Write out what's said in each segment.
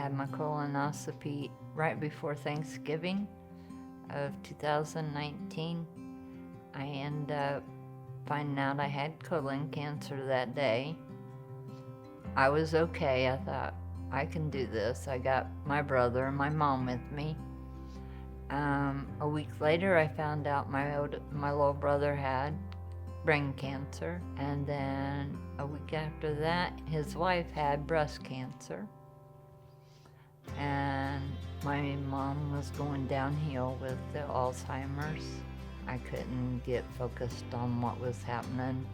had my colonoscopy right before Thanksgiving of 2019. I ended up finding out I had colon cancer that day. I was okay. I thought, I can do this. I got my brother and my mom with me. A week later, I found out my little brother had brain cancer, and then a week after that, his wife had breast cancer, and my mom was going downhill with the Alzheimer's. I couldn't get focused on what was happening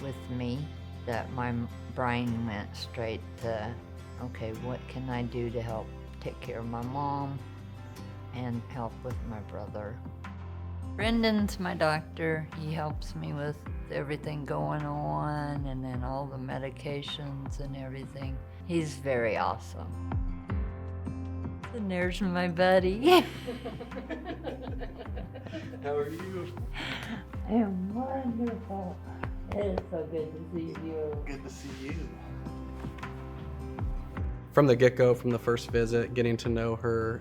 with me, that my brain went straight to, okay, what can I do to help take care of my mom and help with my brother? Brendan's my doctor. He helps me with everything going on and then all the medications and everything. He's very awesome. And there's my buddy. How are you? I'm wonderful. It is so good to see you. Good to see you. From the get-go, from the first visit, getting to know her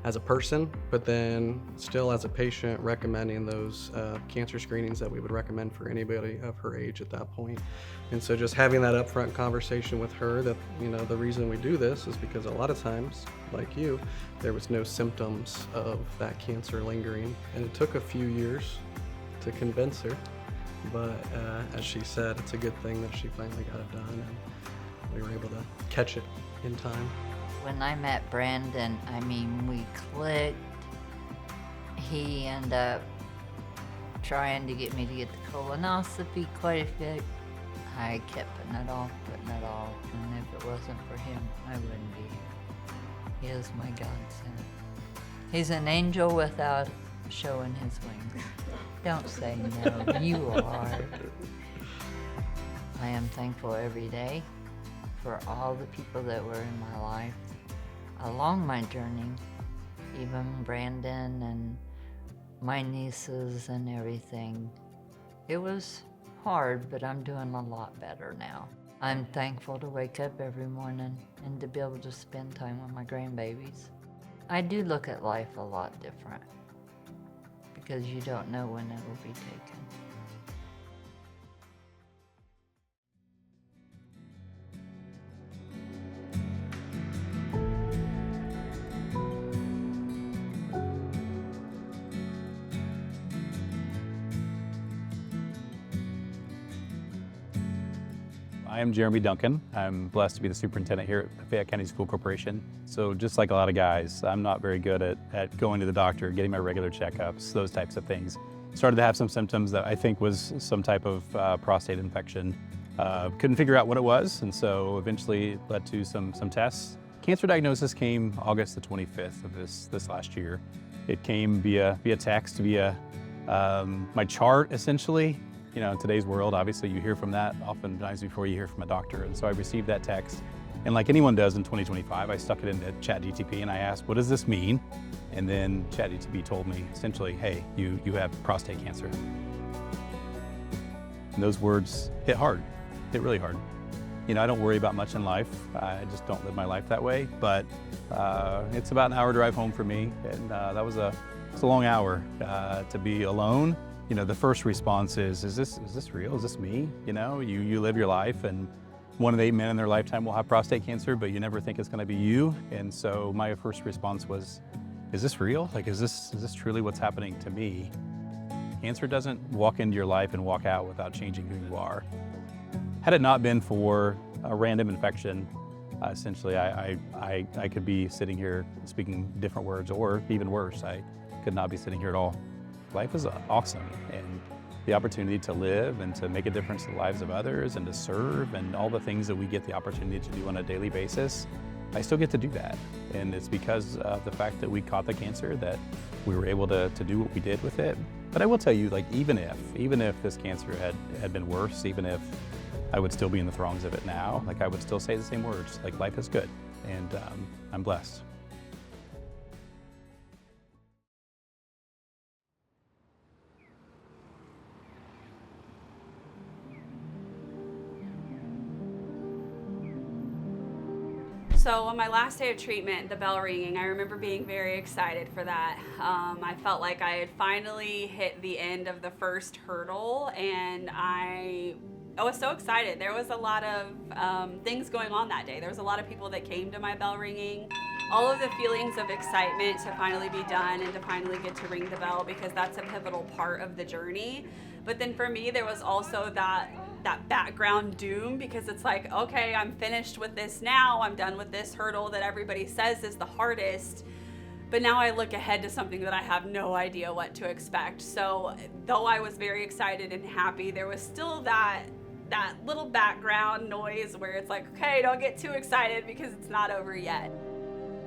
as a person, but then still as a patient, recommending those cancer screenings that we would recommend for anybody of her age at that point. And so just having that upfront conversation with her that, you know, the reason we do this is because a lot of times, like you, there was no symptoms of that cancer lingering. And it took a few years to convince her, but as she said, it's a good thing that she finally got it done and we were able to catch it in time. When I met Brandon, I mean, we clicked. He ended up trying to get me to get the colonoscopy quite a bit. I kept putting it off, and if it wasn't for him, I wouldn't be here. He is my godsend. He's an angel without showing his wings. Don't say no, you are. I am thankful every day for all the people that were in my life along my journey, even Brandon and my nieces and everything. It was hard, but I'm doing a lot better now. I'm thankful to wake up every morning and to be able to spend time with my grandbabies. I do look at life a lot different because you don't know when it will be taken. I am Jeremy Duncan. I'm blessed to be the superintendent here at Fayette County School Corporation. So just like a lot of guys, I'm not very good at going to the doctor, getting my regular checkups, those types of things. Started to have some symptoms that I think was some type of prostate infection. Couldn't figure out what it was, and so eventually it led to some tests. Cancer diagnosis came August the 25th of this last year. It came via text, via my chart essentially. You know, in today's world, obviously you hear from that oftentimes before you hear from a doctor. And so I received that text. And like anyone does in 2025, I stuck it into ChatGTP and I asked, what does this mean? And then ChatGTP told me essentially, hey, you have prostate cancer. And those words hit hard, hit really hard. You know, I don't worry about much in life. I just don't live my life that way. But it's about an hour drive home for me. And that was it's a long hour to be alone. You know, the first response is this real? Is this me? You know, you live your life and 1 in 8 men in their lifetime will have prostate cancer, but you never think it's gonna be you. And so my first response was, is this real? Like, is this truly what's happening to me? Cancer doesn't walk into your life and walk out without changing who you are. Had it not been for a random infection, essentially I could be sitting here speaking different words, or even worse, I could not be sitting here at all. Life is awesome, and the opportunity to live and to make a difference in the lives of others and to serve and all the things that we get the opportunity to do on a daily basis, I still get to do that. And it's because of the fact that we caught the cancer that we were able to do what we did with it. But I will tell you, like, even if this cancer had been worse, even if I would still be in the throngs of it now, like I would still say the same words, like life is good and I'm blessed. So on my last day of treatment, the bell ringing, I remember being very excited for that. I felt like I had finally hit the end of the first hurdle, and I was so excited. There was a lot of things going on that day. There was a lot of people that came to my bell ringing. All of the feelings of excitement to finally be done and to finally get to ring the bell, because that's a pivotal part of the journey. But then for me, there was also that background doom, because it's like, okay, I'm finished with this now. I'm done with this hurdle that everybody says is the hardest. But now I look ahead to something that I have no idea what to expect. So though I was very excited and happy, there was still that little background noise where it's like, okay, don't get too excited because it's not over yet.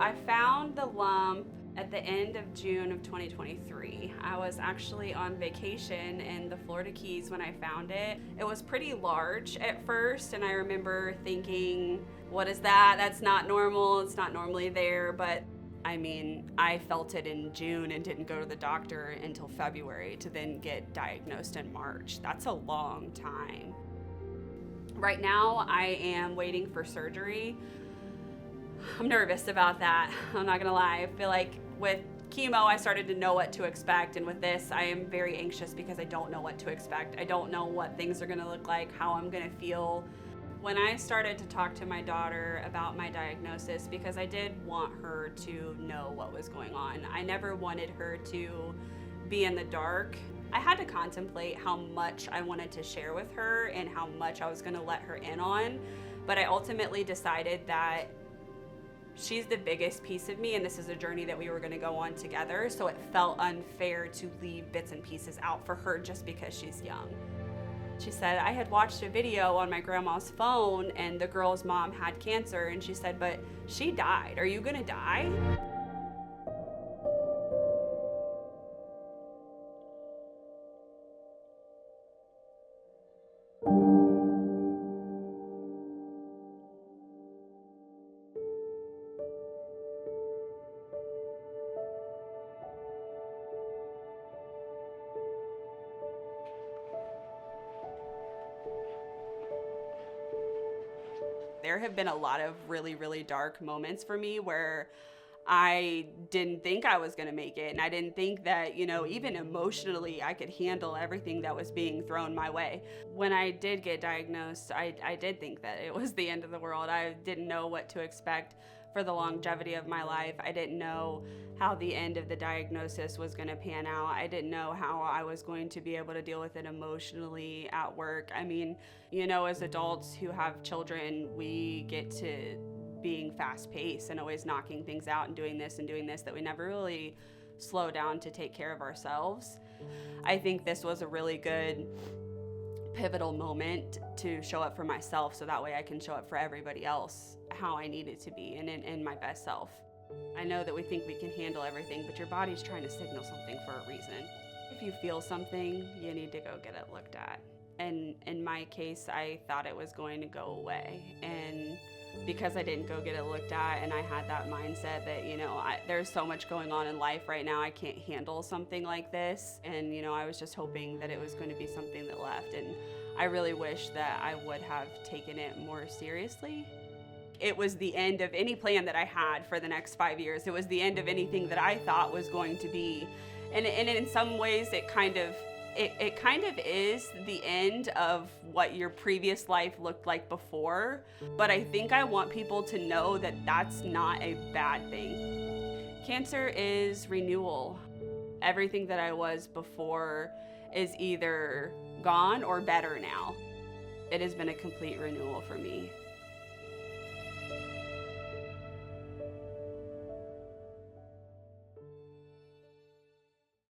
I found the lump at the end of June of 2023. I was actually on vacation in the Florida Keys when I found it. It was pretty large at first, and I remember thinking, what is that? That's not normal. It's not normally there. But I mean, I felt it in June and didn't go to the doctor until February to then get diagnosed in March. That's a long time. Right now, I am waiting for surgery. I'm nervous about that. I'm not gonna lie. I feel like with chemo, I started to know what to expect, and with this, I am very anxious because I don't know what to expect. I don't know what things are gonna look like, how I'm gonna feel. When I started to talk to my daughter about my diagnosis, because I did want her to know what was going on, I never wanted her to be in the dark. I had to contemplate how much I wanted to share with her and how much I was gonna let her in on, but I ultimately decided that she's the biggest piece of me, and this is a journey that we were gonna go on together, so it felt unfair to leave bits and pieces out for her just because she's young. She said, I had watched a video on my grandma's phone and the girl's mom had cancer, and she said, but she died. Are you gonna die? There have been a lot of really, really dark moments for me where I didn't think I was gonna make it, and I didn't think that, even emotionally I could handle everything that was being thrown my way. When I did get diagnosed, I did think that it was the end of the world. I didn't know what to expect for the longevity of my life. I didn't know how the end of the diagnosis was gonna pan out. I didn't know how I was going to be able to deal with it emotionally at work. I mean, as adults who have children, we get to being fast-paced and always knocking things out and doing this that we never really slow down to take care of ourselves. I think this was a really good pivotal moment to show up for myself, so that way I can show up for everybody else how I need it to be and in my best self. I know that we think we can handle everything, but your body's trying to signal something for a reason. If you feel something, you need to go get it looked at. And in my case, I thought it was going to go away. And because I didn't go get it looked at, and I had that mindset that, there's so much going on in life right now, I can't handle something like this. And, I was just hoping that it was going to be something that left. And I really wish that I would have taken it more seriously. It was the end of any plan that I had for the next 5 years. It was the end of anything that I thought was going to be. And in some ways, it kind of is the end of what your previous life looked like before. But I think I want people to know that that's not a bad thing. Cancer is renewal. Everything that I was before is either gone or better now. It has been a complete renewal for me.